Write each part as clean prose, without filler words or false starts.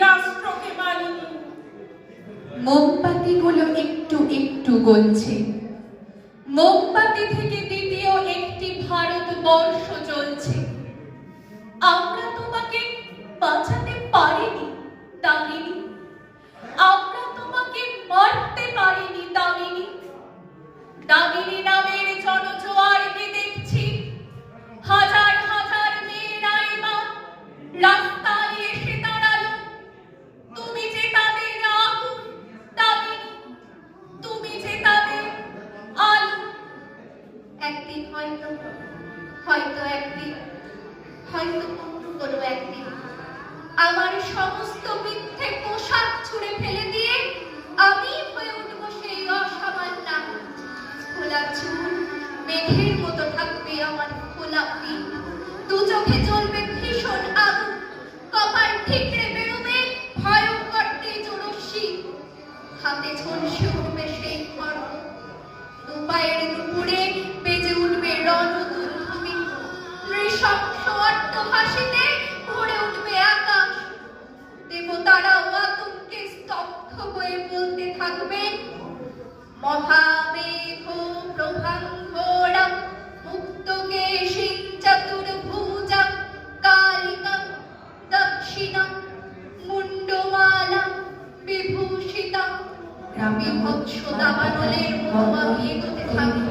রাষ্ট্রকে মানিনি। মোমবাতিগুলো একটু একটু গলছে। মোমবাতি থেকে দ্বিতীয় একটি ভারতবর্ষ জ্বলছে। আমরা তোমাকে বাঁচাতে পারিনি দামিনী, আমরা তোমাকে মারতে পারিনি দামিনী। দামিনী নামের জনজোয়ারকে দেখছি, হাজার হাজার মেয়েরা এবার রাস্তায় এসে দাঁড়ালো। তুমি যে তাদের আগুন দামিনী, তুমি যে তাদের আলো। একদিন হয়তো একদিন হয়তো কোনো একদিন আমার সমস্ত মিথ্যে পোশাক ছুঁড়ে ফেলে দিয়ে আমি হয়ে উঠবো সেই অসামান্যা। খোলা চুল মেঘের মতো থাকবে আমার খোলা পিঠ, দু চোখে জ্বলবে ভীষণ আগুন, কপাল ঠিকরে বেরোবে ভয়ঙ্কর তেজরশ্মি, হাতে ঝলসে উঠবে সেই খড়গ, দু পায়ের দুপুরে বেজে উঠবে রণদুর্ধমি, নৃশংস অট্টহাসিতে ভরে উঠবে আকাশ। দেবতারাও আতঙ্কে স্তব্ধ হয়ে বলতে থাকবে, মহামেঘ প্রভাঙ্গোড়া মুক্তকেশী চতুর্ভুজা কালিকা দক্ষিণা মুন্ডমালা বিভূষিতা। বিভৎস দাবানলের মতো আমি এগোতে থাকি,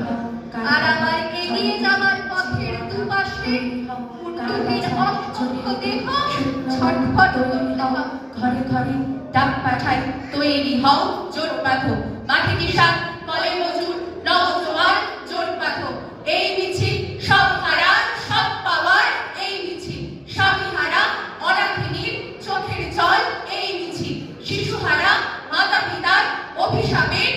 আর আমার এগিয়ে যাবার পথের দুপাশে মুন্ডহীন অসংখ্য দেহ ছটফট করতে হবে। ঘরে ঘরে ডাক পাঠাই, তৈরি হও জোট বাঁধো, মাঠে কিষান কলে মজুর নওজোয়ান জোট বাঁধো। এই মিছিল সব হারার সব পাওয়ার, এই মিছিল স্বামীহারা অনাথিনীর চোখের জল, এই মিছিল শিশুহারা মাতা পিতার অভিশাপের